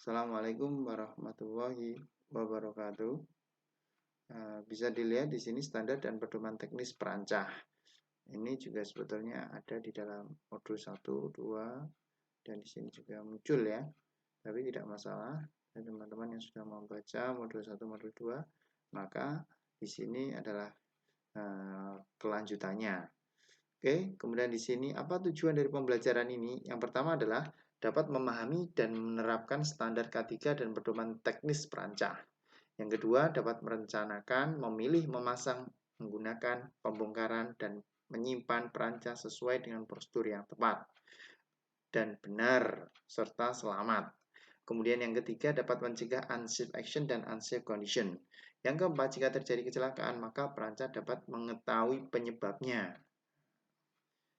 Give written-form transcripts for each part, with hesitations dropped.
Assalamualaikum warahmatullahi wabarakatuh. Bisa dilihat di sini standar dan pedoman teknis perancah. Ini juga sebetulnya ada di dalam modul 1, 2, dan di sini juga muncul ya. Tapi tidak masalah. Dan teman-teman yang sudah membaca modul 1, modul 2, maka di sini adalah kelanjutannya. Oke, kemudian di sini apa tujuan dari pembelajaran ini? Yang pertama adalah dapat memahami dan menerapkan standar K3 dan pedoman teknis perancah. Yang kedua, dapat merencanakan, memilih, memasang, menggunakan, pembongkaran, dan menyimpan perancah sesuai dengan prosedur yang tepat dan benar, serta selamat. Kemudian yang ketiga, dapat mencegah unsafe action dan unsafe condition. Yang keempat, jika terjadi kecelakaan, maka perancah dapat mengetahui penyebabnya.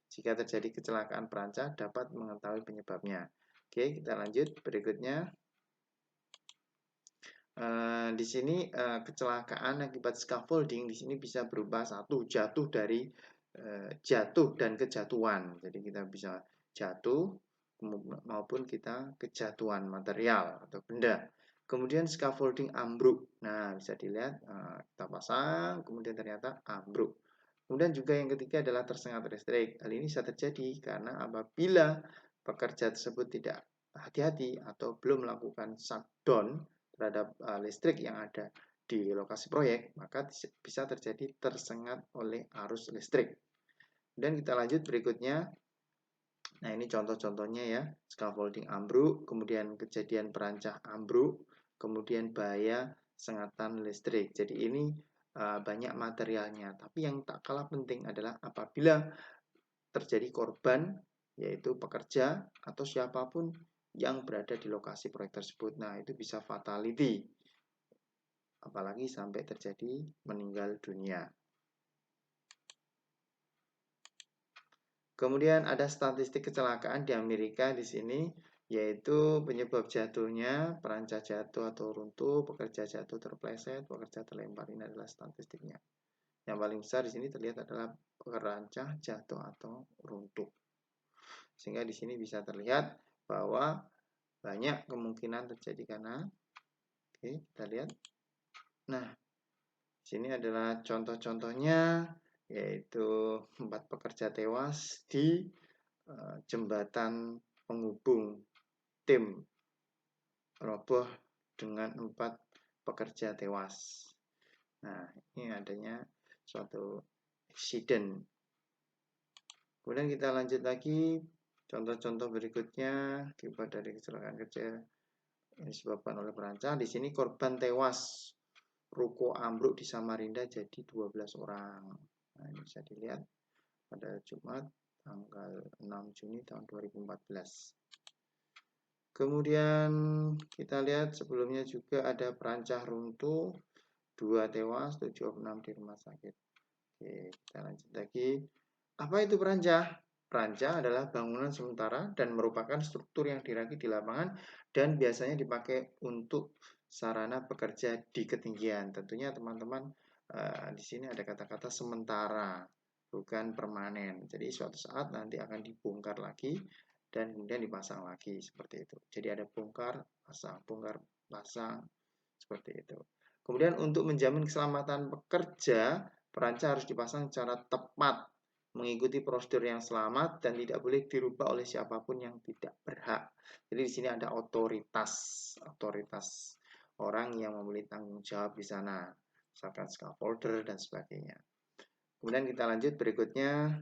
Jika terjadi kecelakaan, perancah dapat mengetahui penyebabnya. Oke, kita lanjut berikutnya. Di sini kecelakaan akibat scaffolding di sini bisa berupa satu jatuh jatuh dan kejatuhan. Jadi kita bisa jatuh maupun kita kejatuhan material atau benda. Kemudian scaffolding ambruk. Nah, bisa dilihat kita pasang kemudian ternyata ambruk. Kemudian juga yang ketiga adalah tersengat listrik. Hal ini bisa terjadi karena apabila pekerja tersebut tidak hati-hati atau belum melakukan shutdown terhadap listrik yang ada di lokasi proyek, maka bisa terjadi tersengat oleh arus listrik. Dan kita lanjut berikutnya. Nah, ini contoh-contohnya ya, scaffolding ambruk, kemudian kejadian perancah ambruk, kemudian bahaya sengatan listrik. Jadi ini banyak materialnya, tapi yang tak kalah penting adalah apabila terjadi korban, yaitu pekerja atau siapapun yang berada di lokasi proyek tersebut. Nah, itu bisa fatality, apalagi sampai terjadi meninggal dunia. Kemudian ada statistik kecelakaan di Amerika di sini, yaitu penyebab jatuhnya, perancah jatuh atau runtuh, pekerja jatuh terpleset, pekerja terlempar. Ini adalah statistiknya. Yang paling besar di sini terlihat adalah perancah jatuh atau runtuh. Sehingga di sini bisa terlihat bahwa banyak kemungkinan terjadi karena, oke, kita lihat. Nah, di sini adalah contoh-contohnya, yaitu 4 pekerja tewas di jembatan penghubung tim roboh dengan 4 pekerja tewas. Nah, ini adanya suatu insiden. Kemudian kita lanjut lagi, contoh-contoh berikutnya akibat dari kecelakaan kerja yang disebabkan oleh perancah. Di sini korban tewas ruko ambruk di Samarinda jadi 12 orang. Nah, ini bisa dilihat pada Jumat tanggal 6 Juni tahun 2014. Kemudian kita lihat sebelumnya juga ada perancah runtuh, 2 tewas, 76 di rumah sakit. Oke, kita lanjut lagi. Apa itu perancah? Perancah adalah bangunan sementara dan merupakan struktur yang dirakit di lapangan dan biasanya dipakai untuk sarana bekerja di ketinggian. Tentunya teman-teman di sini ada kata-kata sementara, bukan permanen. Jadi suatu saat nanti akan dibongkar lagi dan kemudian dipasang lagi seperti itu. Jadi ada bongkar, pasang seperti itu. Kemudian untuk menjamin keselamatan pekerja, perancah harus dipasang secara tepat, mengikuti prosedur yang selamat dan tidak boleh dirubah oleh siapapun yang tidak berhak. Jadi di sini ada otoritas orang yang memiliki tanggung jawab di sana, misalkan scaffolder dan sebagainya. Kemudian kita lanjut berikutnya,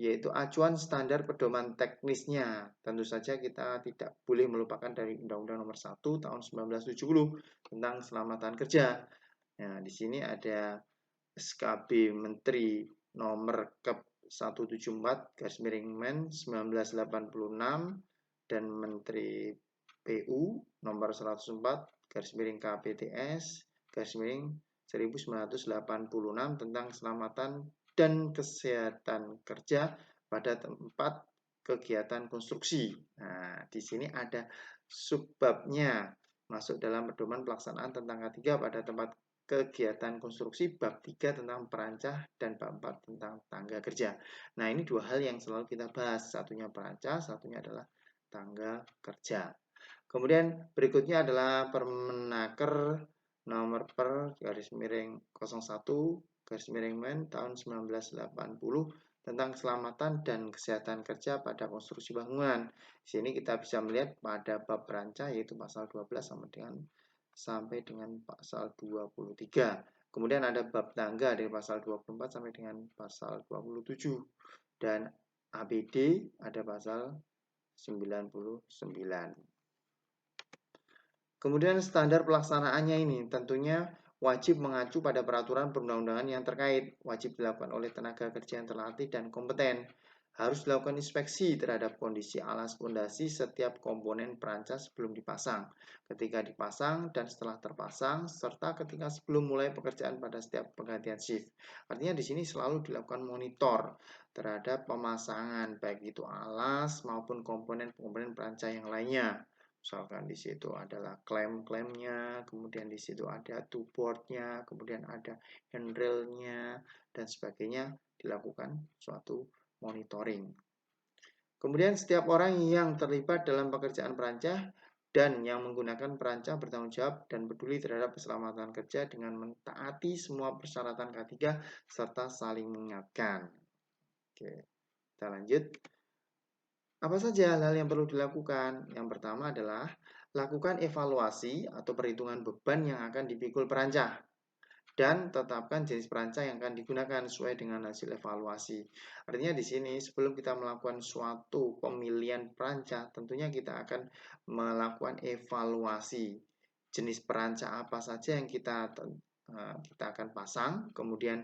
yaitu acuan standar pedoman teknisnya. Tentu saja kita tidak boleh melupakan dari Undang-Undang Nomor 1 Tahun 1970 tentang keselamatan kerja. Nah, di sini ada SKB Menteri Nomor Kep 174 Men 1986 dan Menteri PU Nomor 104 KPTS 1986 tentang keselamatan dan kesehatan kerja pada tempat kegiatan konstruksi. Nah, di sini ada subbabnya masuk dalam pedoman pelaksanaan tentang K3 pada tempat kegiatan konstruksi, bab 3 tentang perancah dan bab 4 tentang tangga kerja. Nah, ini dua hal yang selalu kita bahas. Satunya perancah, satunya adalah tangga kerja. Kemudian berikutnya adalah Permenaker nomor per garis miring 01 garis miring Men tahun 1980 tentang keselamatan dan kesehatan kerja pada konstruksi bangunan. Di sini kita bisa melihat pada bab perancah yaitu pasal 12 sampai dengan pasal 23. Kemudian ada bab tangga dari pasal 24 sampai dengan pasal 27 dan APD ada pasal 99. Kemudian standar pelaksanaannya ini tentunya wajib mengacu pada peraturan perundang-undangan yang terkait, wajib dilakukan oleh tenaga kerja yang terlatih dan kompeten. Harus dilakukan inspeksi terhadap kondisi alas fondasi setiap komponen perancah sebelum dipasang, ketika dipasang dan setelah terpasang, serta ketika sebelum mulai pekerjaan pada setiap penggantian shift. Artinya di sini selalu dilakukan monitor terhadap pemasangan baik itu alas maupun komponen-komponen perancah yang lainnya. Misalkan di situ adalah klem-klemnya, kemudian di situ ada two-boardnya, kemudian ada handrailnya, dan sebagainya dilakukan suatu monitoring. Kemudian setiap orang yang terlibat dalam pekerjaan perancah dan yang menggunakan perancah bertanggung jawab dan peduli terhadap keselamatan kerja dengan mentaati semua persyaratan K3 serta saling mengingatkan. Oke, kita lanjut. Apa saja hal-hal yang perlu dilakukan? Yang pertama adalah lakukan evaluasi atau perhitungan beban yang akan dipikul perancah dan tetapkan jenis perancah yang akan digunakan sesuai dengan hasil evaluasi. Artinya di sini sebelum kita melakukan suatu pemilihan perancah, tentunya kita akan melakukan evaluasi jenis perancah apa saja yang kita akan pasang, kemudian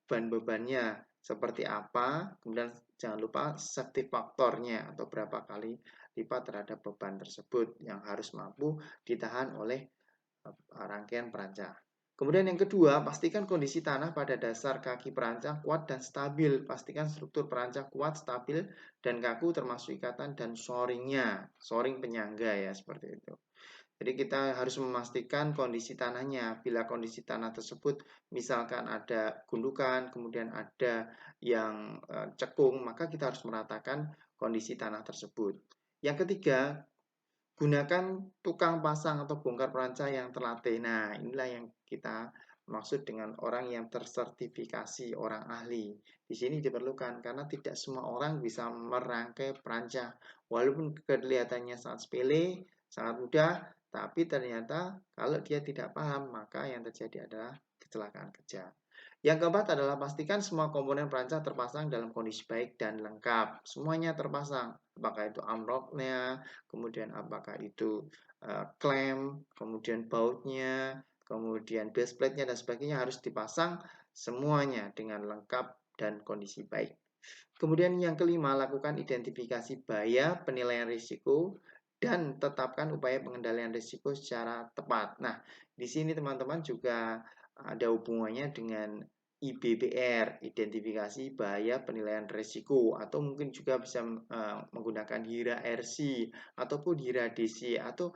ban bebannya seperti apa, kemudian jangan lupa safety faktornya atau berapa kali lipat terhadap beban tersebut yang harus mampu ditahan oleh rangkaian perancah. Kemudian yang kedua, pastikan kondisi tanah pada dasar kaki perancah kuat dan stabil. Pastikan struktur perancah kuat, stabil, dan kaku termasuk ikatan dan shoringnya. Shoring penyangga ya, seperti itu. Jadi kita harus memastikan kondisi tanahnya. Bila kondisi tanah tersebut misalkan ada gundukan, kemudian ada yang cekung, maka kita harus meratakan kondisi tanah tersebut. Yang ketiga, gunakan tukang pasang atau bongkar perancah yang terlatih. Nah, inilah yang kita maksud dengan orang yang tersertifikasi, orang ahli. Di sini diperlukan karena tidak semua orang bisa merangkai perancah. Walaupun kelihatannya sangat sepele, sangat mudah, tapi ternyata kalau dia tidak paham, maka yang terjadi adalah kecelakaan kerja. Yang keempat adalah pastikan semua komponen perancah terpasang dalam kondisi baik dan lengkap. Semuanya terpasang. Apakah itu armlocknya, kemudian apakah itu klem, kemudian bautnya, kemudian base plate-nya dan sebagainya harus dipasang semuanya dengan lengkap dan kondisi baik. Kemudian yang kelima, lakukan identifikasi bahaya, penilaian risiko, dan tetapkan upaya pengendalian risiko secara tepat. Nah, di sini teman-teman juga ada hubungannya dengan IBBR, identifikasi bahaya penilaian risiko, atau mungkin juga bisa menggunakan HIRA RC ataupun HIRA DC atau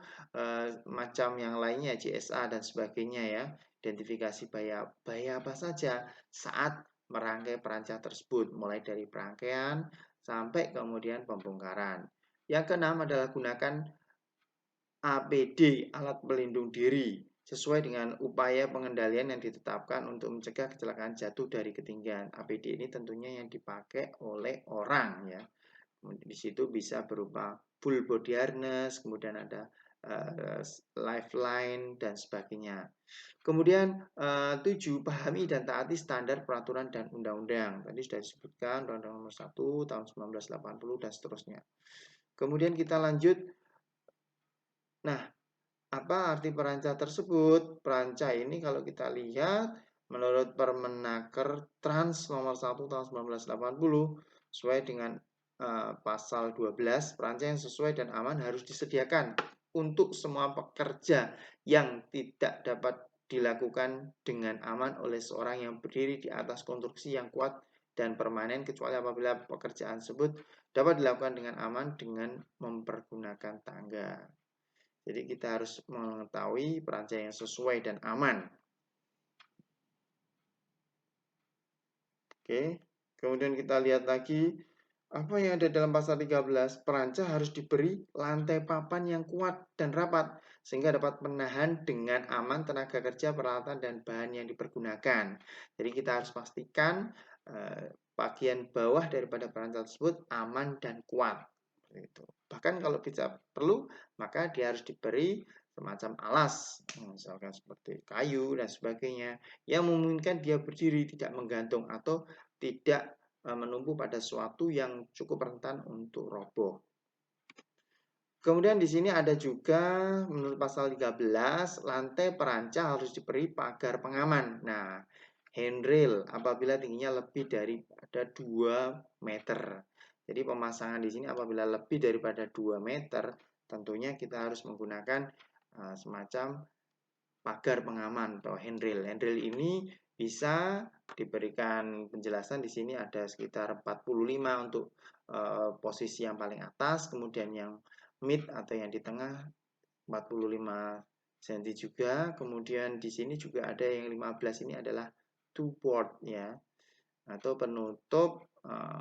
macam yang lainnya CSA dan sebagainya ya. Identifikasi bahaya apa saja saat merangkai perancah tersebut, mulai dari perangkaian sampai kemudian pembongkaran. Yang keenam adalah gunakan APD, alat pelindung diri, sesuai dengan upaya pengendalian yang ditetapkan untuk mencegah kecelakaan jatuh dari ketinggian. APD ini tentunya yang dipakai oleh orang ya. Di situ bisa berupa full body harness, kemudian ada lifeline dan sebagainya. Kemudian 7, pahami dan taati standar peraturan dan undang-undang. Tadi sudah disebutkan Undang-Undang Nomor 1 tahun 1980 dan seterusnya. Kemudian kita lanjut. Nah, apa arti perancah tersebut? Perancah ini kalau kita lihat menurut Permenaker Trans Nomor 1 tahun 1980 sesuai dengan pasal 12, perancah yang sesuai dan aman harus disediakan untuk semua pekerja yang tidak dapat dilakukan dengan aman oleh seorang yang berdiri di atas konstruksi yang kuat dan permanen kecuali apabila pekerjaan tersebut dapat dilakukan dengan aman dengan mempergunakan tangga. Jadi kita harus mengetahui perancah yang sesuai dan aman. Oke, kemudian kita lihat lagi Apa yang ada dalam pasal 13? Perancah harus diberi lantai papan yang kuat dan rapat sehingga dapat menahan dengan aman tenaga kerja, peralatan, dan bahan yang dipergunakan. Jadi kita harus pastikan bagian bawah daripada perancah tersebut aman dan kuat. Itu. Bahkan kalau bisa perlu, maka dia harus diberi semacam alas, misalkan seperti kayu dan sebagainya, yang memungkinkan dia berdiri, tidak menggantung atau tidak menumpu pada sesuatu yang cukup rentan untuk roboh. Kemudian di sini ada juga menurut pasal 13, lantai perancah harus diberi pagar pengaman. Nah, handrail apabila tingginya lebih daripada 2 meter. Jadi pemasangan di sini apabila lebih daripada 2 meter, tentunya kita harus menggunakan semacam pagar pengaman atau handrail. Handrail ini bisa diberikan penjelasan di sini ada sekitar 45 untuk posisi yang paling atas, kemudian yang mid atau yang di tengah 45 cm juga, kemudian di sini juga ada yang 15 ini adalah two board ya, atau penutup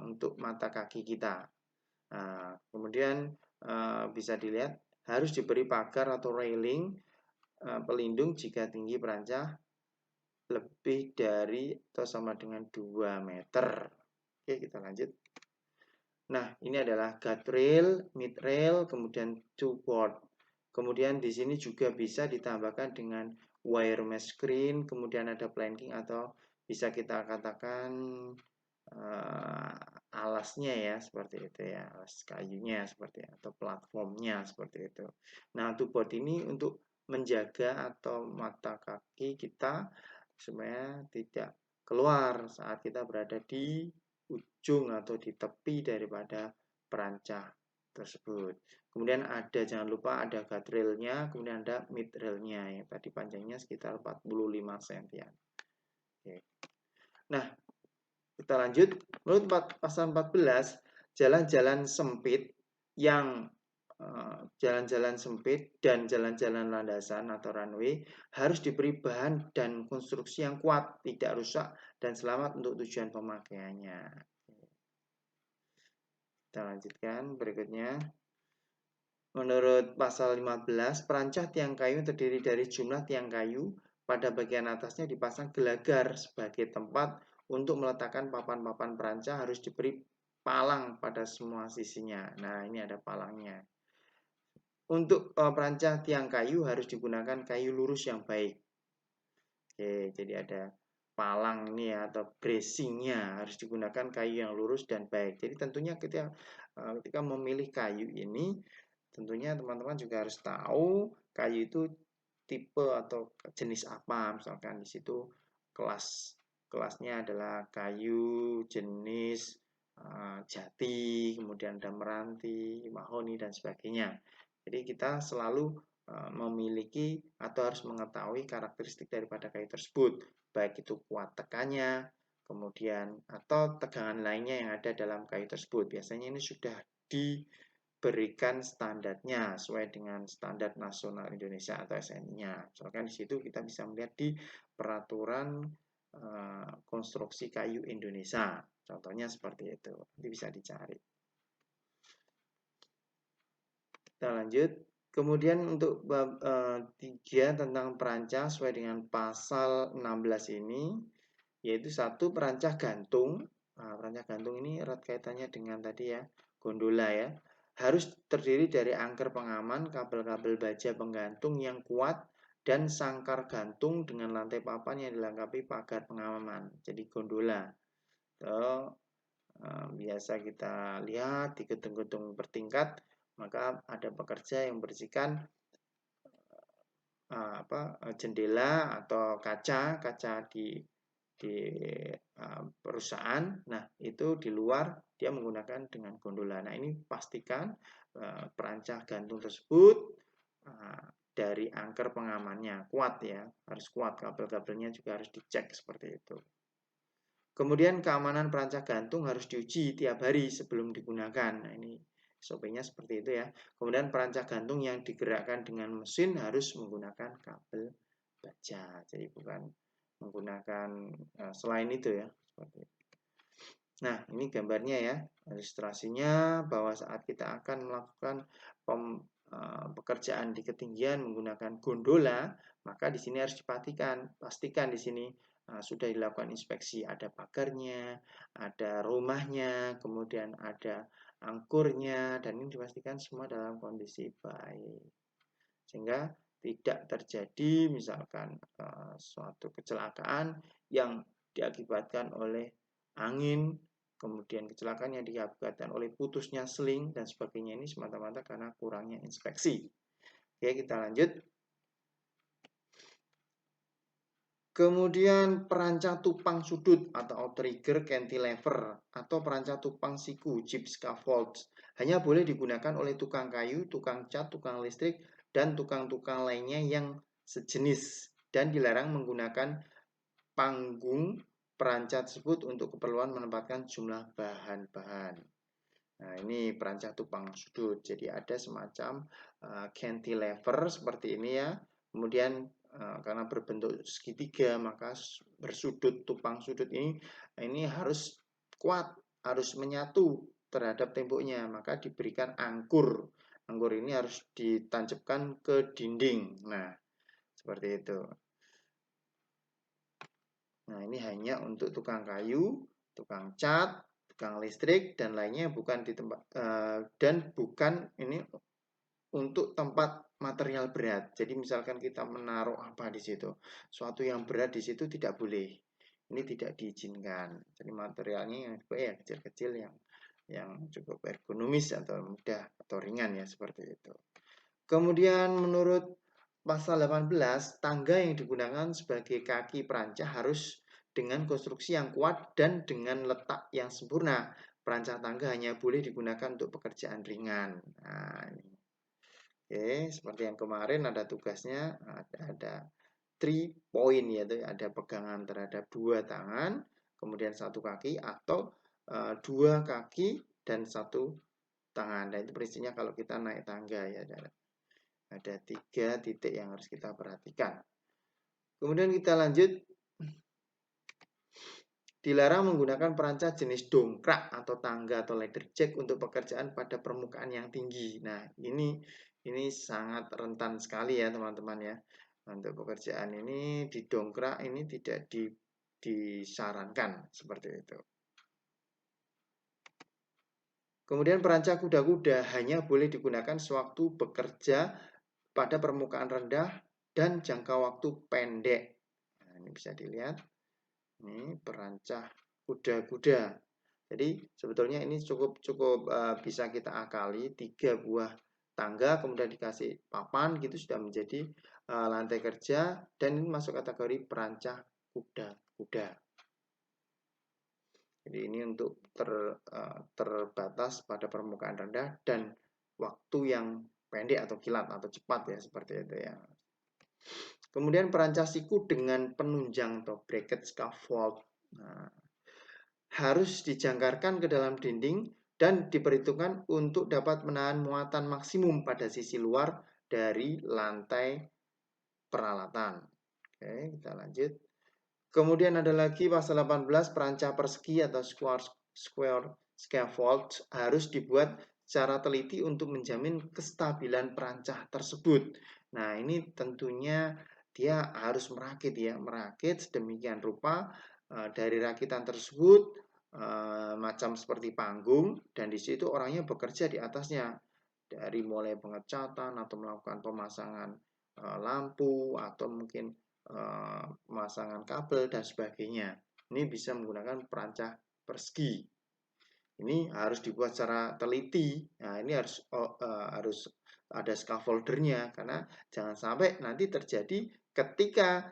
untuk mata kaki kita. Kemudian bisa dilihat harus diberi pagar atau railing pelindung jika tinggi perancah lebih dari atau sama dengan 2 meter. Oke, kita lanjut. Nah, ini adalah guardrail, mid rail, kemudian two board. Kemudian di sini juga bisa ditambahkan dengan wire mesh screen, kemudian ada planking atau bisa kita katakan alasnya ya, seperti itu ya, alas kayunya seperti itu, atau platformnya seperti itu. Nah, two board ini untuk menjaga atau mata kaki kita supaya tidak keluar saat kita berada di ujung atau di tepi daripada perancah tersebut. Kemudian ada, jangan lupa ada guardrailnya, kemudian ada mid railnya yang tadi panjangnya sekitar 45 cm. Oke. Nah, kita lanjut. Menurut pasal 14, jalan-jalan sempit yang jalan-jalan sempit dan jalan-jalan landasan atau runway harus diberi bahan dan konstruksi yang kuat, tidak rusak dan selamat untuk tujuan pemakaiannya. Kita lanjutkan berikutnya. Menurut pasal 15, perancah tiang kayu terdiri dari jumlah tiang kayu. Pada bagian atasnya dipasang gelagar sebagai tempat untuk meletakkan papan-papan perancah, harus diberi palang pada semua sisinya. Nah, ini ada palangnya. Untuk perancah tiang kayu harus digunakan kayu lurus yang baik. Oke, jadi ada palang ini ya, atau bracingnya harus digunakan kayu yang lurus dan baik. Jadi tentunya ketika memilih kayu ini, tentunya teman-teman juga harus tahu kayu itu tipe atau jenis apa. Misalkan di situ kelasnya adalah kayu jenis jati, kemudian ada meranti, mahoni dan sebagainya. Jadi kita selalu memiliki atau harus mengetahui karakteristik daripada kayu tersebut, baik itu kuat tekannya, kemudian atau tegangan lainnya yang ada dalam kayu tersebut. Biasanya ini sudah diberikan standarnya sesuai dengan standar nasional Indonesia atau SNI-nya. Misalkan di situ kita bisa melihat di peraturan konstruksi kayu Indonesia. Contohnya seperti itu. Nanti bisa dicari. Kita lanjut. Kemudian untuk bab 3 tentang perancah sesuai dengan pasal 16 ini, yaitu satu perancah gantung. Nah, perancah gantung ini erat kaitannya dengan tadi ya, gondola ya. Harus terdiri dari angker pengaman, kabel-kabel baja penggantung yang kuat, dan sangkar gantung dengan lantai papan yang dilengkapi pagar pengaman. Jadi gondola. Itu biasa kita lihat di gedung-gedung bertingkat, maka ada pekerja yang membersihkan jendela atau kaca di perusahaan. Nah, itu di luar dia menggunakan dengan gondola. Nah, ini pastikan perancah gantung tersebut dari angker pengamannya kuat ya, harus kuat, kabel-kabelnya juga harus dicek seperti itu. Kemudian keamanan perancah gantung harus diuji tiap hari sebelum digunakan. Nah, ini SOP-nya seperti itu ya. Kemudian perancah gantung yang digerakkan dengan mesin harus menggunakan kabel baja. Jadi bukan menggunakan selain itu ya. Seperti itu. Nah, ini gambarnya ya, ilustrasinya bahwa saat kita akan melakukan pekerjaan di ketinggian menggunakan gondola, maka di sini harus pastikan di sini sudah dilakukan inspeksi, ada pagarnya, ada rumahnya, kemudian ada angkurnya, dan ini dipastikan semua dalam kondisi baik. Sehingga tidak terjadi misalkan suatu kecelakaan yang diakibatkan oleh angin, kemudian kecelakaan yang diakibatkan oleh putusnya seling dan sebagainya, ini semata-mata karena kurangnya inspeksi. Oke, kita lanjut. Kemudian perancah tupang sudut atau outrigger cantilever atau perancah tupang siku jib scaffold hanya boleh digunakan oleh tukang kayu, tukang cat, tukang listrik, dan tukang-tukang lainnya yang sejenis dan dilarang menggunakan panggung perancah tersebut untuk keperluan menempatkan jumlah bahan-bahan. Nah, ini perancah tupang sudut. Jadi ada semacam cantilever seperti ini ya. Kemudian karena berbentuk segitiga, maka bersudut tupang sudut ini harus kuat, harus menyatu terhadap temboknya. Maka diberikan angkur. Angkur ini harus ditancapkan ke dinding. Nah, seperti itu. Nah, ini hanya untuk tukang kayu, tukang cat, tukang listrik, dan lainnya bukan di tempat dan bukan ini untuk tempat material berat. Jadi misalkan kita menaruh apa di situ, suatu yang berat di situ tidak boleh. Ini tidak diizinkan. Jadi materialnya yang ya kecil-kecil yang cukup ergonomis atau mudah atau ringan ya seperti itu. Kemudian menurut pasal 18, tangga yang digunakan sebagai kaki perancah harus dengan konstruksi yang kuat dan dengan letak yang sempurna. Perancah tangga hanya boleh digunakan untuk pekerjaan ringan. Nah, ini. Oke, seperti yang kemarin ada tugasnya, ada 3 point, yaitu ada pegangan terhadap 2 tangan, kemudian 1 kaki atau 2 kaki dan 1 tangan. Dan itu prinsipnya kalau kita naik tangga ya. Ada 3 titik yang harus kita perhatikan. Kemudian kita lanjut. Dilarang menggunakan perancah jenis dongkrak atau tangga atau ladder jack untuk pekerjaan pada permukaan yang tinggi. Nah, ini sangat rentan sekali ya teman-teman ya. Untuk pekerjaan ini didongkrak ini tidak disarankan seperti itu. Kemudian perancah kuda-kuda hanya boleh digunakan sewaktu bekerja pada permukaan rendah dan jangka waktu pendek. Nah, ini bisa dilihat. Ini perancah kuda-kuda. Jadi sebetulnya ini cukup bisa kita akali 3 buah tangga kemudian dikasih papan gitu sudah menjadi lantai kerja dan ini masuk kategori perancah kuda-kuda. Jadi ini untuk terbatas pada permukaan rendah dan waktu yang pendek atau kilat atau cepat ya seperti itu ya. Kemudian perancah siku dengan penunjang atau bracket scaffold. Nah, harus dijangkarkan ke dalam dinding dan diperhitungkan untuk dapat menahan muatan maksimum pada sisi luar dari lantai peralatan. Oke, kita lanjut. Kemudian ada lagi pasal 18, perancah persegi atau square scaffold harus dibuat secara teliti untuk menjamin kestabilan perancah tersebut. Nah, ini tentunya dia harus merakit sedemikian rupa dari rakitan tersebut macam seperti panggung dan di situ orangnya bekerja di atasnya dari mulai pengecatan atau melakukan pemasangan lampu atau mungkin pemasangan kabel dan sebagainya. Ini bisa menggunakan perancah persegi. Ini harus dibuat secara teliti. Nah, ini harus ada scaffoldernya karena jangan sampai nanti terjadi ketika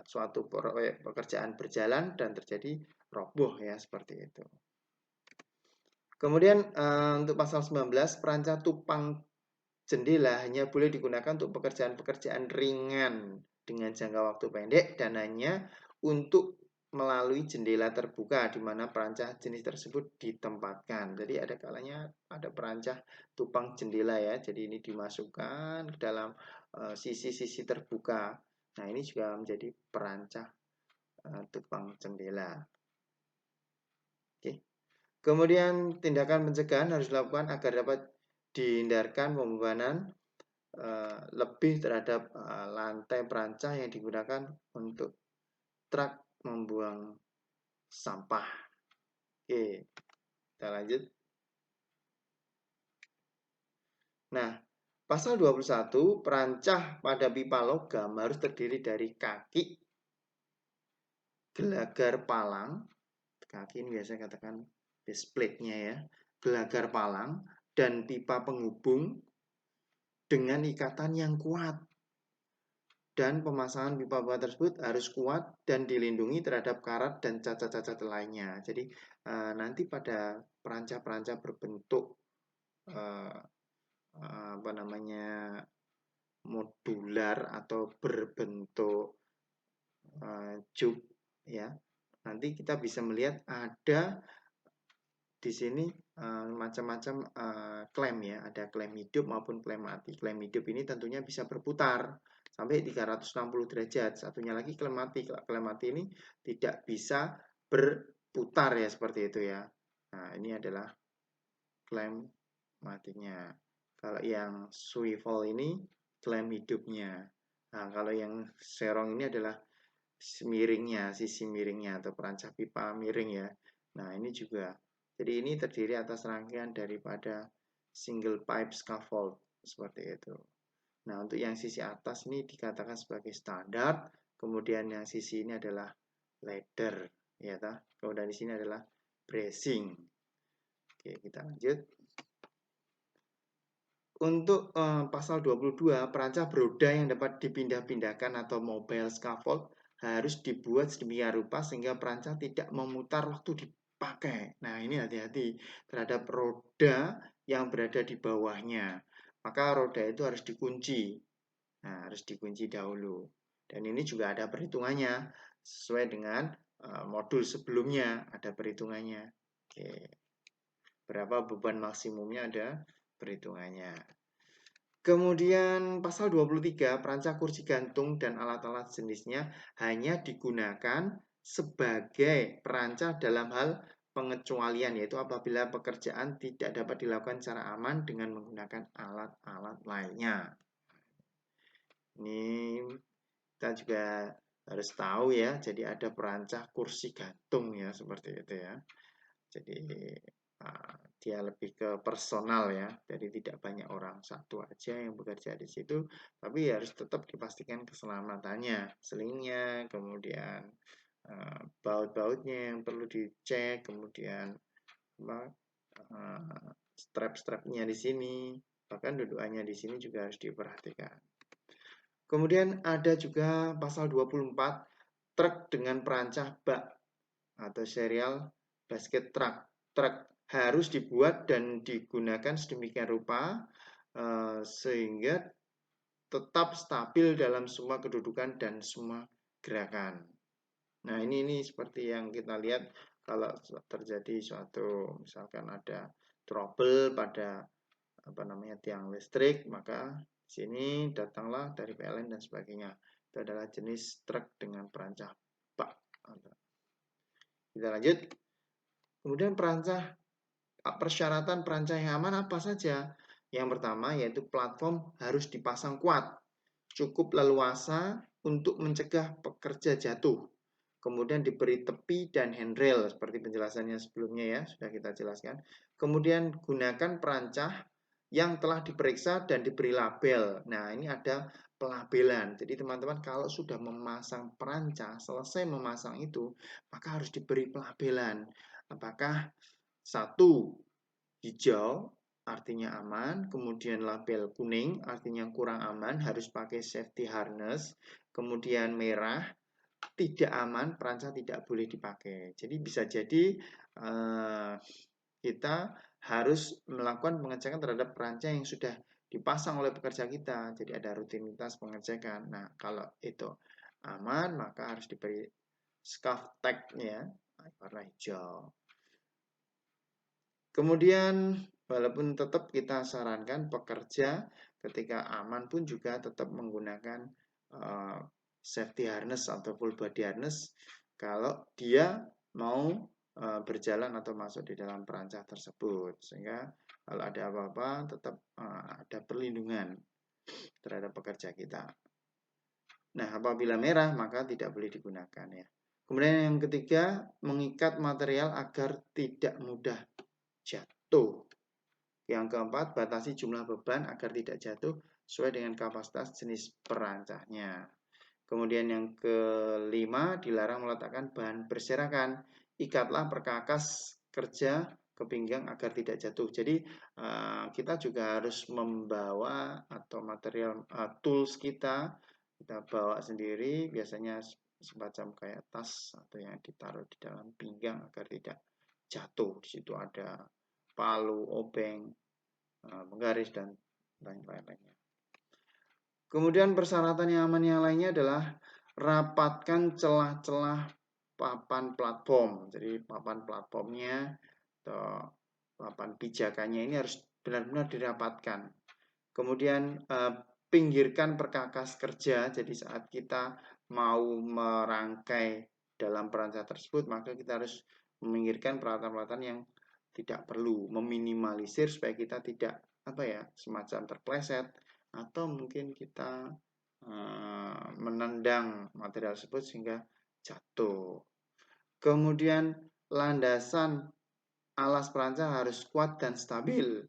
suatu proyek pekerjaan berjalan dan terjadi roboh ya seperti itu. Kemudian untuk pasal 19, perancah tupang jendela hanya boleh digunakan untuk pekerjaan-pekerjaan ringan dengan jangka waktu pendek dan hanya untuk melalui jendela terbuka di mana perancah jenis tersebut ditempatkan. Jadi ada kalanya ada perancah tupang jendela ya. Jadi ini dimasukkan ke dalam sisi-sisi terbuka. Nah, ini juga menjadi perancah tupang jendela. Oke. Kemudian tindakan pencegahan harus dilakukan agar dapat dihindarkan pembebanan lebih terhadap lantai perancah yang digunakan untuk truk membuang sampah. Oke, kita lanjut. Nah, pasal 21, perancah pada pipa logam harus terdiri dari kaki, gelagar palang, kaki ini biasanya katakan base plate-nya ya, gelagar palang, dan pipa penghubung dengan ikatan yang kuat. Dan pemasangan pipa-pipa tersebut harus kuat dan dilindungi terhadap karat dan cacat-cacat lainnya. Jadi nanti pada perancah-perancah berbentuk apa namanya modular atau berbentuk jub ya. Nanti kita bisa melihat ada di sini macam-macam klaim ya, ada klaim hidup maupun klaim mati. Klaim hidup ini tentunya bisa berputar sampai 360 derajat. Satunya lagi klaim mati. Klaim mati ini tidak bisa berputar ya, seperti itu ya. Nah, ini adalah klaim matinya. Kalau yang swivel ini klaim hidupnya. Nah, kalau yang serong ini adalah miringnya, sisi miringnya atau perancah pipa miring ya. Nah, ini juga. Jadi ini terdiri atas rangkaian daripada single pipe scaffold seperti itu. Nah, untuk yang sisi atas ini dikatakan sebagai standar, kemudian yang sisi ini adalah ladder, ya ta. Kemudian di sini adalah bracing. Oke, kita lanjut. Untuk pasal 22, perancah beroda yang dapat dipindah-pindahkan atau mobile scaffold harus dibuat sedemikian rupa sehingga perancah tidak memutar waktu dipakai. Nah, ini hati-hati terhadap roda yang berada di bawahnya. Maka roda itu harus dikunci. Nah, harus dikunci dahulu. Dan ini juga ada perhitungannya sesuai dengan modul sebelumnya, ada perhitungannya. Oke. Berapa beban maksimumnya ada perhitungannya. Kemudian pasal 23, perancah kursi gantung dan alat-alat jenisnya hanya digunakan sebagai perancah dalam hal pengecualian, yaitu apabila pekerjaan tidak dapat dilakukan secara aman dengan menggunakan alat-alat lainnya. Ini kita juga harus tahu ya, jadi ada perancah kursi gantung ya, seperti itu ya. Jadi dia lebih ke personal ya, jadi tidak banyak orang, satu aja yang bekerja di situ, tapi harus tetap dipastikan keselamatannya, selingnya, kemudian baut-bautnya yang perlu dicek, kemudian strap-strapnya di sini, bahkan dudukannya di sini juga harus diperhatikan. Kemudian ada juga pasal 24, truk dengan perancah bak atau serial basket truck. Truk harus dibuat dan digunakan sedemikian rupa sehingga tetap stabil dalam semua kedudukan dan semua gerakan. Nah, ini seperti yang kita lihat kalau terjadi suatu misalkan ada trouble pada tiang listrik, maka di sini datanglah dari PLN dan sebagainya. Itu adalah jenis truk dengan perancah bak. Kita lanjut. Kemudian persyaratan perancah yang aman apa saja? Yang pertama yaitu platform harus dipasang kuat, cukup leluasa untuk mencegah pekerja jatuh. Kemudian diberi tepi dan handrail seperti penjelasannya sebelumnya ya, sudah kita jelaskan. Kemudian gunakan perancah yang telah diperiksa dan diberi label. Nah, ini ada pelabelan. Jadi teman-teman kalau sudah memasang perancah, selesai memasang itu, maka harus diberi pelabelan. Apakah satu, hijau artinya aman, kemudian label kuning artinya kurang aman, harus pakai safety harness, kemudian merah tidak aman, perancah tidak boleh dipakai. Jadi bisa jadi kita harus melakukan pengecekan terhadap perancah yang sudah dipasang oleh pekerja kita. Jadi ada rutinitas pengecekan. Nah, kalau itu aman, maka harus diberi scuff tag-nya warna hijau. Kemudian walaupun tetap kita sarankan pekerja ketika aman pun juga tetap menggunakan safety harness atau full body harness kalau dia mau berjalan atau masuk di dalam perancah tersebut, sehingga kalau ada apa-apa tetap ada perlindungan terhadap pekerja kita. Nah, apabila merah maka tidak boleh digunakan ya. Kemudian yang ketiga, mengikat material agar tidak mudah jatuh. Yang keempat, batasi jumlah beban agar tidak jatuh sesuai dengan kapasitas jenis perancahnya. Kemudian yang kelima, dilarang meletakkan bahan berserakan. Ikatlah perkakas kerja ke pinggang agar tidak jatuh. Jadi kita juga harus membawa atau material tools kita bawa sendiri, biasanya semacam kayak tas atau yang ditaruh di dalam pinggang agar tidak jatuh. Di situ ada palu, obeng, penggaris dan lain-lainnya. Kemudian persyaratan yang aman yang lainnya adalah rapatkan celah-celah papan platform. Jadi papan platformnya atau papan pijakannya ini harus benar-benar dirapatkan. Kemudian pinggirkan perkakas kerja. Jadi saat kita mau merangkai dalam perancah tersebut, maka kita harus meminggirkan peralatan-peralatan yang tidak perlu, meminimalisir supaya kita tidak semacam terpleset atau mungkin kita menendang material tersebut sehingga jatuh. Kemudian landasan alas perancah harus kuat dan stabil.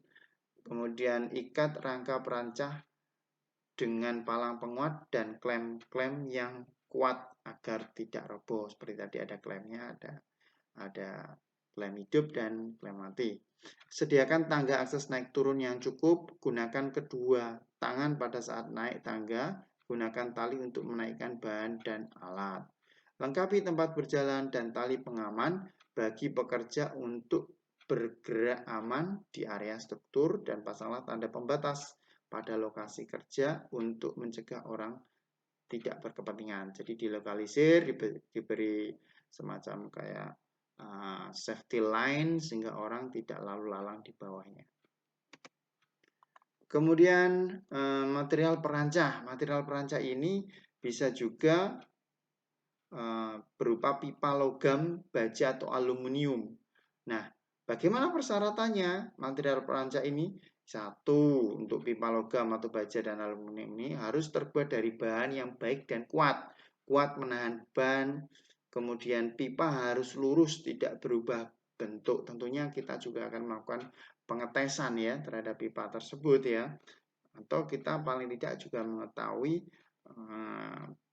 Kemudian ikat rangka perancah dengan palang penguat dan klem-klem yang kuat agar tidak roboh. Seperti tadi ada klemnya, ada klem hidup dan klem mati. Sediakan tangga akses naik turun yang cukup. Gunakan kedua tangan pada saat naik tangga. Gunakan tali untuk menaikkan bahan dan alat. Lengkapi tempat berjalan dan tali pengaman bagi pekerja untuk bergerak aman di area struktur dan pasanglah tanda pembatas pada lokasi kerja untuk mencegah orang tidak berkepentingan. Jadi dilokalisir, diberi semacam kayak safety line sehingga orang tidak lalu lalang di bawahnya. Kemudian material perancah. Material perancah ini bisa juga berupa pipa logam, baja atau aluminium. Nah, bagaimana persyaratannya? Material perancah ini satu, untuk pipa logam atau baja dan aluminium ini harus terbuat dari bahan yang baik dan kuat. Kuat menahan ban. Kemudian pipa harus lurus, tidak berubah bentuk. Tentunya kita juga akan melakukan pengetesan ya terhadap pipa tersebut ya. Atau kita paling tidak juga mengetahui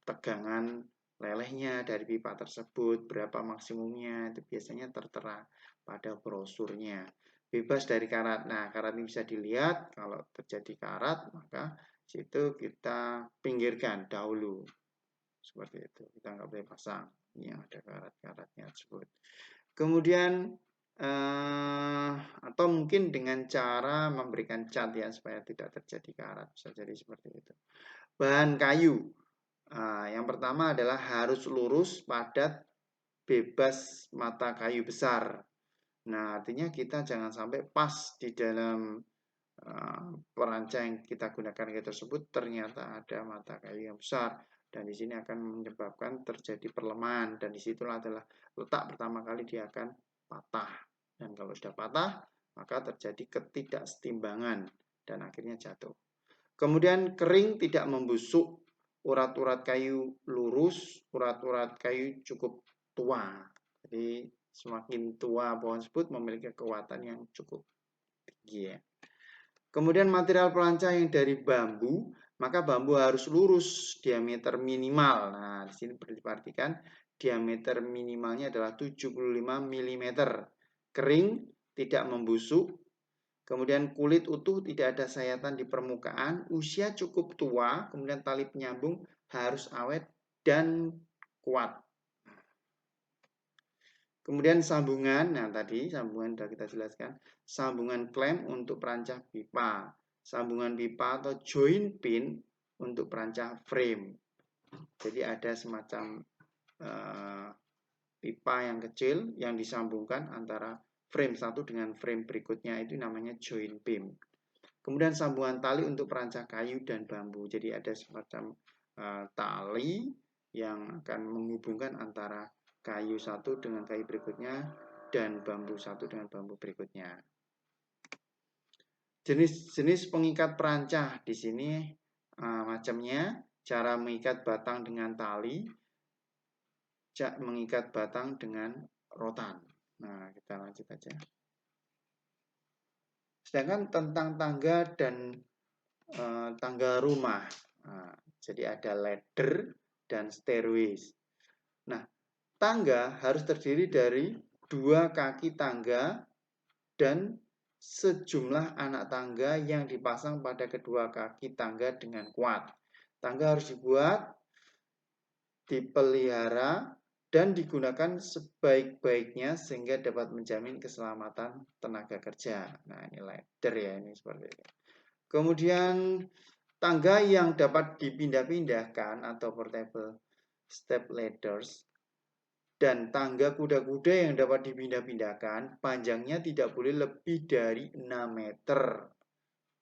tegangan lelehnya dari pipa tersebut, berapa maksimumnya, itu biasanya tertera pada brosurnya. Bebas dari karat. Nah, karat ini bisa dilihat, kalau terjadi karat, maka situ kita pinggirkan dahulu. Seperti itu, kita nggak boleh pasang. Ini yang ada karat-karatnya tersebut. Kemudian, atau mungkin dengan cara memberikan cat ya, supaya tidak terjadi karat. Bisa jadi seperti itu. Bahan kayu. Yang pertama adalah harus lurus, padat, bebas mata kayu besar. Nah, artinya kita jangan sampai pas di dalam perancah yang kita gunakan kayu tersebut ternyata ada mata kayu yang besar, dan di sini akan menyebabkan terjadi perlemahan, dan disitulah adalah letak pertama kali dia akan patah. Dan kalau sudah patah, maka terjadi ketidaksetimbangan dan akhirnya jatuh. Kemudian kering, tidak membusuk. Urat-urat kayu lurus, urat-urat kayu cukup tua. Jadi semakin tua pohon tersebut memiliki kekuatan yang cukup tinggi ya. Kemudian material perancah yang dari bambu, maka bambu harus lurus, diameter minimal. Nah, di sini perlu diperhatikan diameter minimalnya adalah 75 mm. Kering, tidak membusuk. Kemudian kulit utuh, tidak ada sayatan di permukaan, usia cukup tua, kemudian tali penyambung harus awet dan kuat. Kemudian sambungan, nah tadi sambungan sudah kita jelaskan, sambungan klem untuk perancah pipa, sambungan pipa atau joint pin untuk perancah frame. Jadi ada semacam pipa yang kecil yang disambungkan antara frame satu dengan frame berikutnya, itu namanya joint pin. Kemudian sambungan tali untuk perancah kayu dan bambu. Jadi ada semacam tali yang akan menghubungkan antara kayu satu dengan kayu berikutnya dan bambu satu dengan bambu berikutnya. Jenis-jenis pengikat perancah di sini macamnya, cara mengikat batang dengan tali, mengikat batang dengan rotan. Nah, kita lanjut aja. Sedangkan tentang tangga dan tangga rumah. Nah, jadi ada ladder dan stairways. Nah, tangga harus terdiri dari 2 kaki tangga dan sejumlah anak tangga yang dipasang pada kedua kaki tangga dengan kuat. Tangga harus dibuat, dipelihara, dan digunakan sebaik-baiknya sehingga dapat menjamin keselamatan tenaga kerja. Nah, ini ladder ya, ini seperti itu. Kemudian tangga yang dapat dipindah-pindahkan atau portable step ladders dan tangga kuda-kuda yang dapat dipindah-pindahkan, panjangnya tidak boleh lebih dari 6 meter.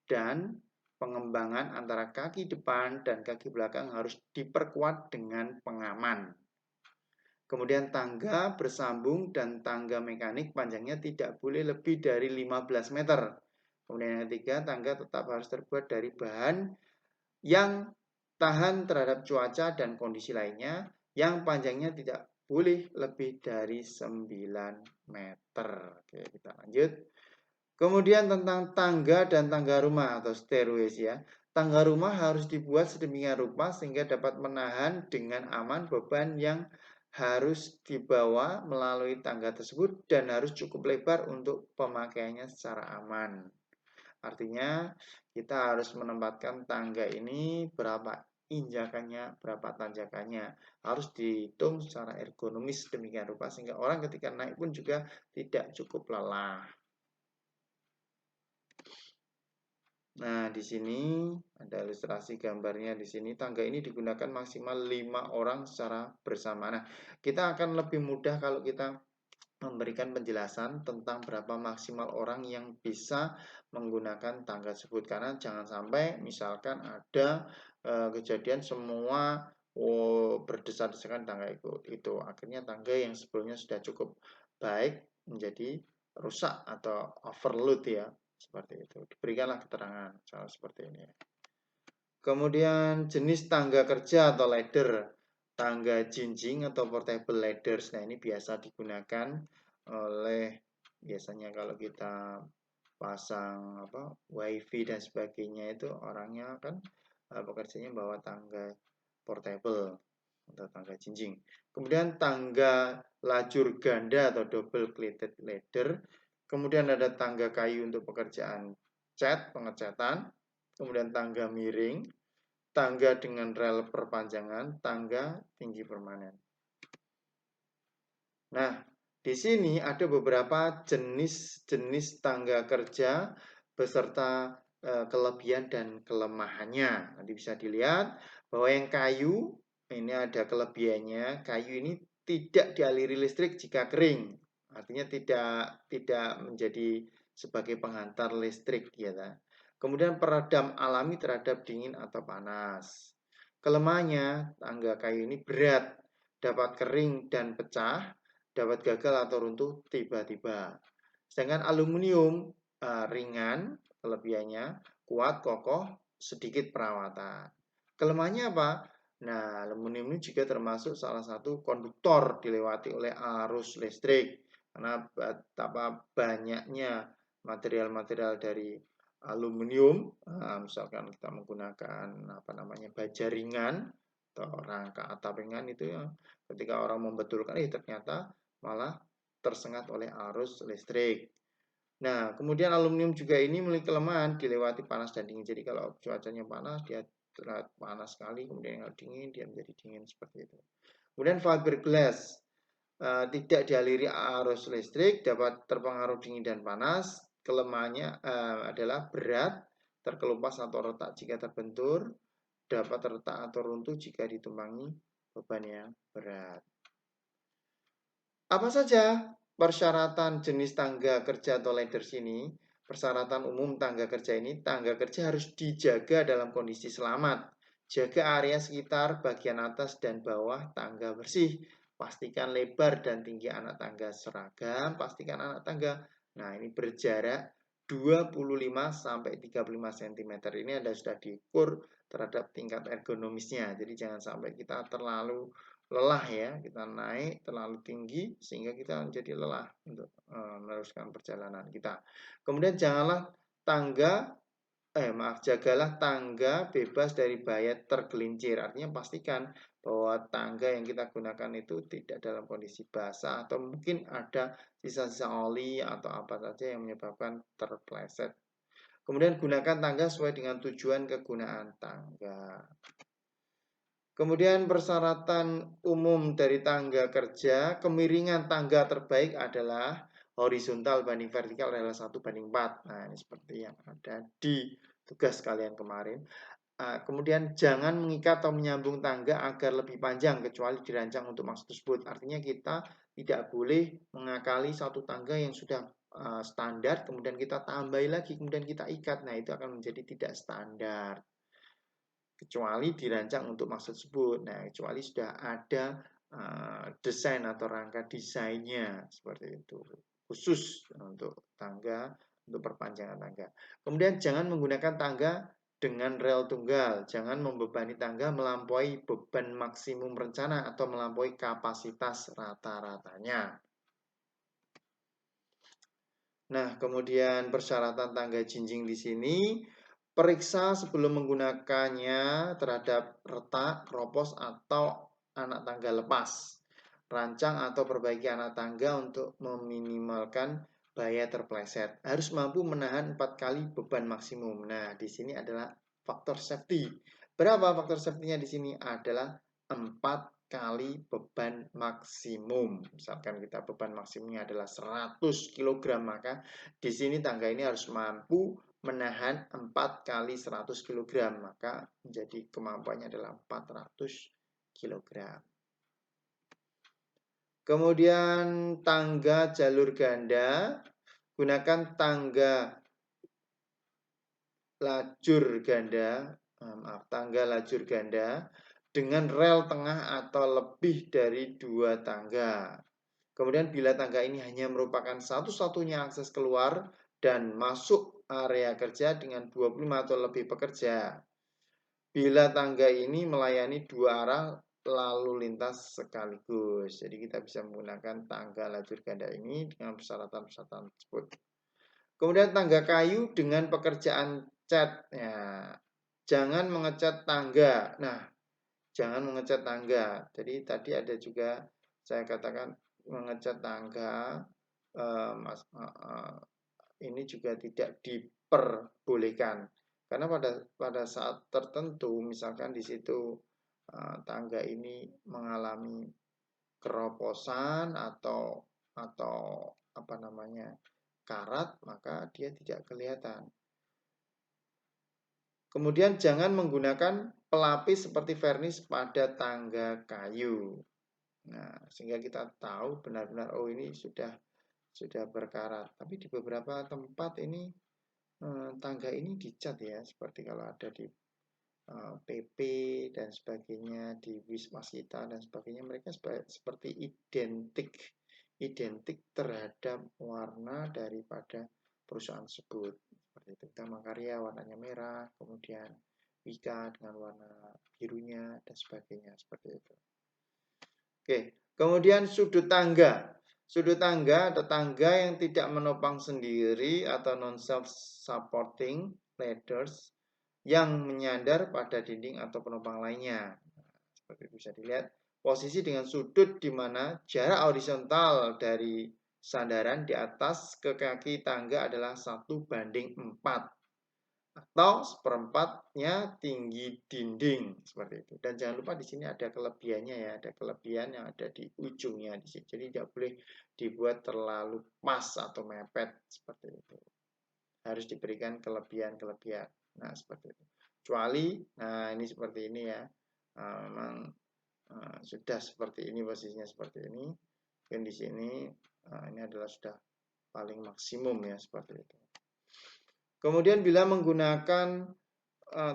Dan pengembangan antara kaki depan dan kaki belakang harus diperkuat dengan pengaman. Kemudian tangga bersambung dan tangga mekanik panjangnya tidak boleh lebih dari 15 meter. Kemudian yang ketiga, tangga tetap harus terbuat dari bahan yang tahan terhadap cuaca dan kondisi lainnya, yang panjangnya tidak boleh lebih dari 9 meter. Oke, kita lanjut. Kemudian tentang tangga dan tangga rumah atau stairways ya. Tangga rumah harus dibuat sedemikian rupa sehingga dapat menahan dengan aman beban yang harus dibawa melalui tangga tersebut dan harus cukup lebar untuk pemakaiannya secara aman. Artinya kita harus menempatkan tangga ini berapa injakannya, berapa tanjakannya. Harus dihitung secara ergonomis demikian rupa sehingga orang ketika naik pun juga tidak cukup lelah. Nah, di sini ada ilustrasi gambarnya di sini. Tangga ini digunakan maksimal 5 orang secara bersama. Nah, kita akan lebih mudah kalau kita memberikan penjelasan tentang berapa maksimal orang yang bisa menggunakan tangga tersebut. Karena jangan sampai misalkan ada kejadian semua berdesak-desakan tangga itu. Akhirnya tangga yang sebelumnya sudah cukup baik menjadi rusak atau overload ya. Seperti itu. Diberikanlah keterangan soal seperti ini. Kemudian jenis tangga kerja atau ladder. Tangga jinjing atau portable ladders. Nah, ini biasa digunakan oleh biasanya kalau kita pasang wifi dan sebagainya itu orangnya kan pekerjanya bawa tangga portable atau tangga jinjing. Kemudian tangga lajur ganda atau double plated ladder. Kemudian ada tangga kayu untuk pekerjaan cat, pengecatan. Kemudian tangga miring, tangga dengan rel perpanjangan, tangga tinggi permanen. Nah, di sini ada beberapa jenis-jenis tangga kerja beserta kelebihan dan kelemahannya. Nanti bisa dilihat bahwa yang kayu ini ada kelebihannya. Kayu ini tidak dialiri listrik jika kering. Artinya tidak menjadi sebagai penghantar listrik ya. Kemudian peredam alami terhadap dingin atau panas. Kelemahannya, tangga kayu ini berat, dapat kering dan pecah, dapat gagal atau runtuh tiba-tiba. Sedangkan aluminium ringan, kelebihannya kuat, kokoh, sedikit perawatan. Kelemahannya apa? Nah, aluminium ini juga termasuk salah satu konduktor dilewati oleh arus listrik. Karena betapa banyaknya material-material dari aluminium, misalkan kita menggunakan baja ringan atau rangka atap ringan itu ya, ketika orang membetulkan ternyata malah tersengat oleh arus listrik. Nah, kemudian aluminium juga ini memiliki kelemahan dilewati panas dan dingin. Jadi kalau cuacanya panas dia terlihat panas sekali, kemudian kalau dingin dia menjadi dingin seperti itu. Kemudian fiberglass tidak dialiri arus listrik, dapat terpengaruh dingin dan panas. Kelemahannya adalah berat, terkelupas atau retak jika terbentur, dapat retak atau runtuh jika ditumpangi beban yang berat. Apa saja persyaratan jenis tangga kerja atau ladders ini? Persyaratan umum tangga kerja ini, tangga kerja harus dijaga dalam kondisi selamat. Jaga area sekitar bagian atas dan bawah tangga bersih. Pastikan lebar dan tinggi anak tangga seragam. Pastikan anak tangga, nah ini berjarak 25 sampai 35 cm. Ini Anda sudah diukur terhadap tingkat ergonomisnya. Jadi jangan sampai kita terlalu lelah ya, kita naik terlalu tinggi sehingga kita menjadi lelah untuk meneruskan perjalanan kita. Kemudian jagalah tangga bebas dari bahaya tergelincir. Artinya pastikan bahwa tangga yang kita gunakan itu tidak dalam kondisi basah atau mungkin ada sisa-sisa oli atau apa saja yang menyebabkan terpleset. Kemudian gunakan tangga sesuai dengan tujuan kegunaan tangga. Kemudian persyaratan umum dari tangga kerja, kemiringan tangga terbaik adalah horizontal banding vertikal adalah 1:4. Nah, ini seperti yang ada di tugas kalian kemarin. Kemudian jangan mengikat atau menyambung tangga agar lebih panjang kecuali dirancang untuk maksud tersebut. Artinya kita tidak boleh mengakali satu tangga yang sudah standar, kemudian kita tambahi lagi, kemudian kita ikat. Nah, itu akan menjadi tidak standar. Kecuali dirancang untuk maksud tersebut. Nah, kecuali sudah ada desain atau rangka desainnya seperti itu. Khusus untuk tangga, untuk perpanjangan tangga. Kemudian jangan menggunakan tangga dengan rel tunggal. Jangan membebani tangga melampaui beban maksimum rencana atau melampaui kapasitas rata-ratanya. Nah, kemudian persyaratan tangga jinjing di sini, periksa sebelum menggunakannya terhadap retak, keropos, atau anak tangga lepas. Rancang atau perbaiki anak tangga untuk meminimalkan bahaya terpleset. Harus mampu menahan 4 kali beban maksimum. Nah, di sini adalah faktor safety. Berapa faktor safety-nya di sini? Adalah 4 kali beban maksimum. Misalkan kita beban maksimumnya adalah 100 kg, maka di sini tangga ini harus mampu menahan 4 kali 100 kg, maka menjadi kemampuannya adalah 400 kg. Kemudian tangga jalur ganda, gunakan tangga lajur ganda dengan rel tengah atau lebih dari 2 tangga. Kemudian bila tangga ini hanya merupakan satu-satunya akses keluar dan masuk area kerja dengan 25 atau lebih pekerja. Bila tangga ini melayani 2 arah lalu lintas sekaligus. Jadi kita bisa menggunakan tangga lajur ganda ini dengan persyaratan-persyaratan tersebut. Kemudian tangga kayu dengan pekerjaan cat. Ya, jangan mengecat tangga. Nah, jangan mengecat tangga. Jadi tadi ada juga saya katakan mengecat tangga ini juga tidak diperbolehkan karena pada saat tertentu misalkan di situ tangga ini mengalami keroposan atau apa namanya karat, maka dia tidak kelihatan. Kemudian jangan menggunakan pelapis seperti vernis pada tangga kayu. Nah, sehingga kita tahu benar-benar oh ini sudah berkarat. Tapi di beberapa tempat ini tangga ini dicat ya, seperti kalau ada di PP dan sebagainya, di Wisma Sita dan sebagainya, mereka seperti identik terhadap warna daripada perusahaan tersebut. Seperti itu. Utama Karya warnanya merah, kemudian Wika dengan warna birunya dan sebagainya, seperti itu. Oke, kemudian sudut tangga. Sudut tangga atau tangga yang tidak menopang sendiri atau non-self-supporting ladders yang menyandar pada dinding atau penopang lainnya. Seperti bisa dilihat, posisi dengan sudut di mana jarak horizontal dari sandaran di atas ke kaki tangga adalah 1:4 atau 1/4-nya tinggi dinding seperti itu. Dan jangan lupa di sini ada kelebihannya ya, ada kelebihan yang ada di ujungnya di sini. Jadi tidak boleh dibuat terlalu pas atau mepet seperti itu. Harus diberikan kelebihan-kelebihan. Nah, seperti itu. Kecuali, nah ini seperti ini ya. Memang sudah seperti ini posisinya seperti ini. Dan di sini ini adalah sudah paling maksimum ya seperti itu. Kemudian bila menggunakan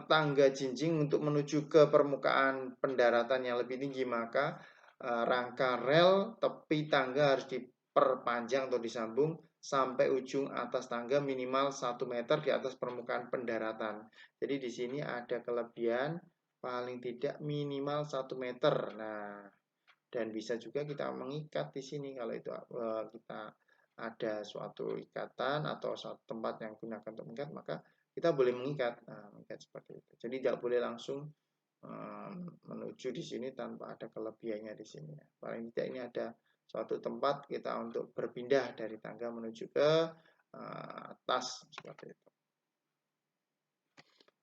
tangga jinjing untuk menuju ke permukaan pendaratan yang lebih tinggi, maka rangka rel tepi tangga harus diperpanjang atau disambung sampai ujung atas tangga minimal 1 meter di atas permukaan pendaratan. Jadi di sini ada kelebihan paling tidak minimal 1 meter. Nah, dan bisa juga kita mengikat di sini kalau itu kita ada suatu ikatan atau suatu tempat yang gunakan untuk mengikat, maka kita boleh mengikat. Nah, mengikat seperti itu. Jadi tidak boleh langsung menuju di sini tanpa ada kelebihannya di sini. Paling tidak ini ada suatu tempat kita untuk berpindah dari tangga menuju ke atas seperti itu.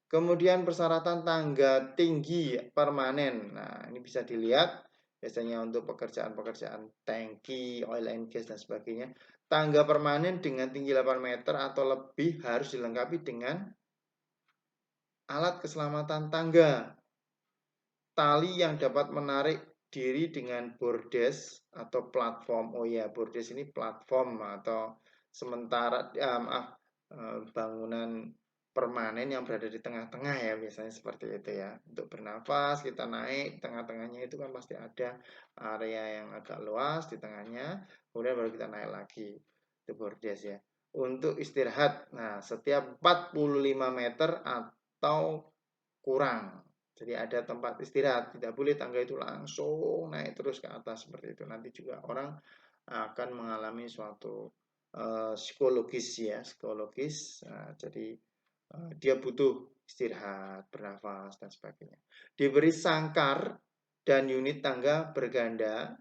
Kemudian persyaratan tangga tinggi permanen. Nah, ini bisa dilihat biasanya untuk pekerjaan-pekerjaan tangki, oil and gas dan sebagainya. Tangga permanen dengan tinggi 8 meter atau lebih harus dilengkapi dengan alat keselamatan tangga. Tali yang dapat menarik diri dengan bordes atau platform. Oh ya, bordes ini platform atau sementara bangunan permanen yang berada di tengah-tengah ya, biasanya seperti itu ya. Untuk bernafas kita naik, tengah-tengahnya itu kan pasti ada area yang agak luas di tengahnya, kemudian baru kita naik lagi. Itu bordes ya. Untuk istirahat, nah setiap 45 meter atau kurang. Jadi ada tempat istirahat, tidak boleh tangga itu langsung naik terus ke atas seperti itu. Nanti juga orang akan mengalami suatu psikologis ya, psikologis. Jadi dia butuh istirahat, bernafas dan sebagainya. Diberi sangkar dan unit tangga berganda.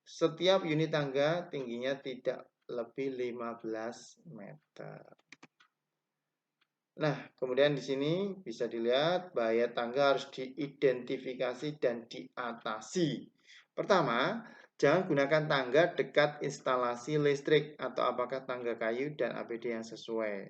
Setiap unit tangga tingginya tidak lebih 15 meter. Nah, kemudian di sini bisa dilihat bahaya tangga harus diidentifikasi dan diatasi. Pertama, jangan gunakan tangga dekat instalasi listrik atau apakah tangga kayu dan APD yang sesuai.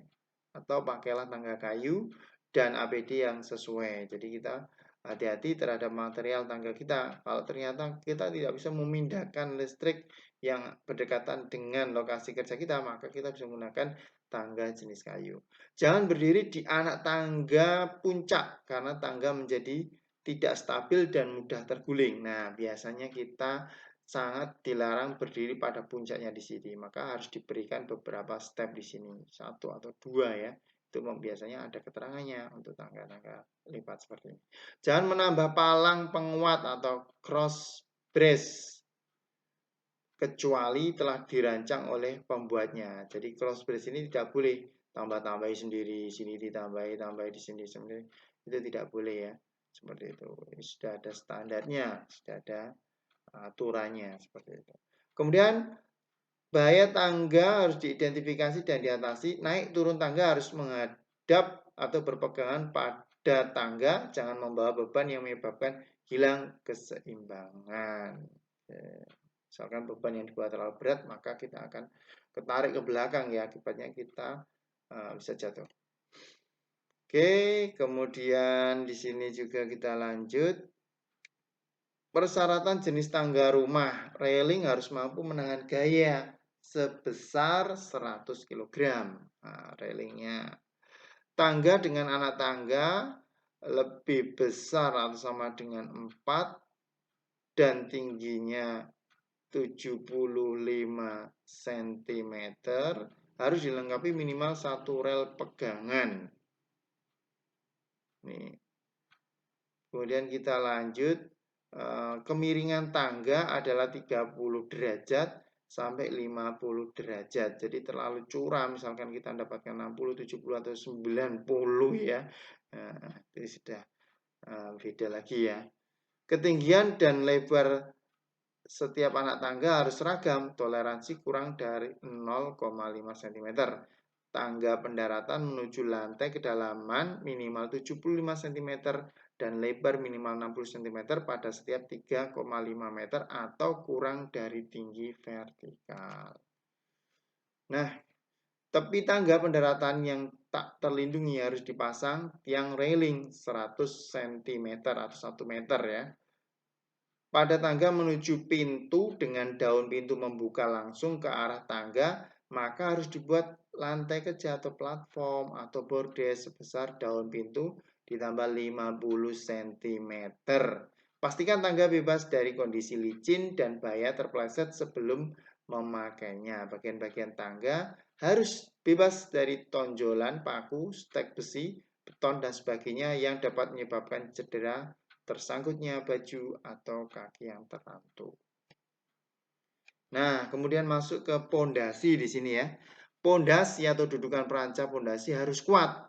Atau pakailah tangga kayu dan APD yang sesuai. Jadi kita hati-hati terhadap material tangga kita. Kalau ternyata kita tidak bisa memindahkan listrik yang berdekatan dengan lokasi kerja kita, maka kita bisa menggunakan tangga jenis kayu. Jangan berdiri di anak tangga puncak karena tangga menjadi tidak stabil dan mudah terguling. Nah, biasanya kita sangat dilarang berdiri pada puncaknya di sini. Maka harus diberikan beberapa step di sini, 1 atau 2 ya. Itu biasanya ada keterangannya untuk tangga-tangga lipat seperti ini. Jangan menambah palang penguat atau cross brace kecuali telah dirancang oleh pembuatnya. Jadi cross brace ini tidak boleh tambah-tambahi sendiri, sini ditambahi di sini sendiri. Itu tidak boleh ya. Seperti itu. Ini sudah ada standarnya, sudah ada aturannya seperti itu. Kemudian bahaya tangga harus diidentifikasi dan diatasi. Naik turun tangga harus menghadap atau berpegangan pada tangga, jangan membawa beban yang menyebabkan hilang keseimbangan. Misalkan beban yang dibawa terlalu berat, maka kita akan ketarik ke belakang ya, akibatnya kita bisa jatuh. Oke, kemudian di sini juga kita lanjut. Persyaratan jenis tangga rumah, railing harus mampu menahan gaya sebesar 100 kg. Nah, railingnya. Tangga dengan anak tangga lebih besar atau sama dengan 4 dan tingginya 75 cm harus dilengkapi minimal 1 rel pegangan. Nih. Kemudian kita lanjut. Kemiringan tangga adalah 30 derajat sampai 50 derajat. Jadi terlalu curam, misalkan kita mendapatkan 60, 70 atau 90 ya. Nah, itu sudah beda lagi ya. Ketinggian dan lebar setiap anak tangga harus seragam, toleransi kurang dari 0,5 cm. Tangga pendaratan menuju lantai kedalaman minimal 75 cm dan lebar minimal 60 cm pada setiap 3,5 meter atau kurang dari tinggi vertikal. Nah, tepi tangga pendaratan yang tak terlindungi harus dipasang tiang railing 100 cm atau 1 meter ya. Pada tangga menuju pintu dengan daun pintu membuka langsung ke arah tangga, maka harus dibuat lantai kerja atau platform atau bordes sebesar daun pintu ditambah 50 cm. Pastikan tangga bebas dari kondisi licin dan bahaya terpeleset sebelum memakainya. Bagian-bagian tangga harus bebas dari tonjolan, paku, stek besi, beton, dan sebagainya yang dapat menyebabkan cedera, tersangkutnya baju, atau kaki yang terlantuk. Nah, kemudian masuk ke pondasi di sini ya. Pondasi atau dudukan perancah pondasi harus kuat.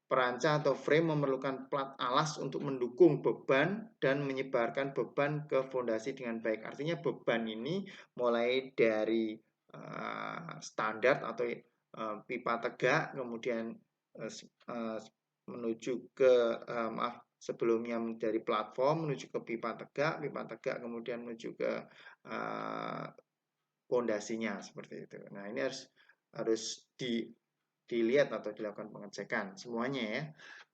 Perancah atau frame memerlukan plat alas untuk mendukung beban dan menyebarkan beban ke fondasi dengan baik. Artinya beban ini mulai dari standar atau pipa tegak, kemudian menuju ke sebelumnya dari platform menuju ke pipa tegak kemudian menuju ke pondasinya seperti itu. Nah, ini harus dilihat atau dilakukan pengecekan semuanya ya.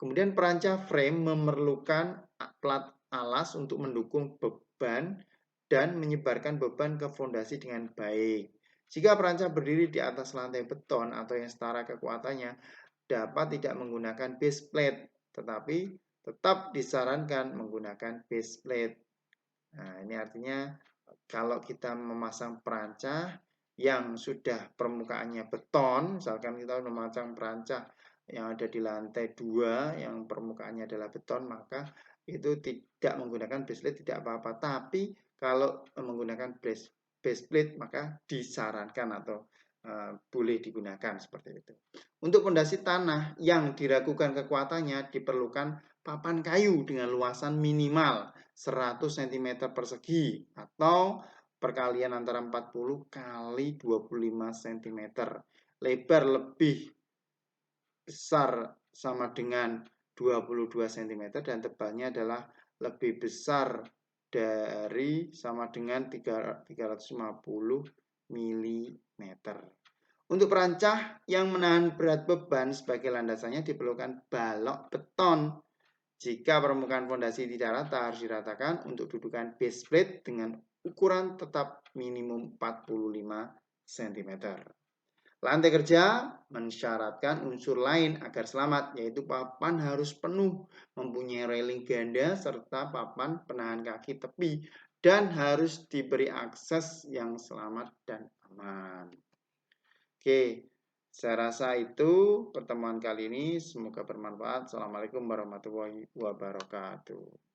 Kemudian perancah frame memerlukan plat alas untuk mendukung beban dan menyebarkan beban ke fondasi dengan baik. Jika perancah berdiri di atas lantai beton atau yang setara kekuatannya, dapat tidak menggunakan base plate, tetapi tetap disarankan menggunakan base plate. Nah, ini artinya kalau kita memasang perancah yang sudah permukaannya beton, misalkan kita memasang perancah yang ada di lantai 2 yang permukaannya adalah beton, maka itu tidak menggunakan base plate tidak apa-apa. Tapi kalau menggunakan base plate maka disarankan atau boleh digunakan seperti itu. Untuk pondasi tanah yang diragukan kekuatannya diperlukan papan kayu dengan luasan minimal 100 cm persegi atau perkalian antara 40 kali 25 cm. Lebar lebih besar sama dengan 22 cm dan tebalnya adalah lebih besar dari sama dengan 350 mm. Untuk perancah yang menahan berat beban sebagai landasannya diperlukan balok beton. Jika permukaan fondasi tidak rata, harus diratakan untuk dudukan base plate dengan ukuran tetap minimum 45 cm. Lantai kerja mensyaratkan unsur lain agar selamat, yaitu papan harus penuh, mempunyai railing ganda, serta papan penahan kaki tepi, dan harus diberi akses yang selamat dan aman. Oke, saya rasa itu pertemuan kali ini. Semoga bermanfaat. Assalamualaikum warahmatullahi wabarakatuh.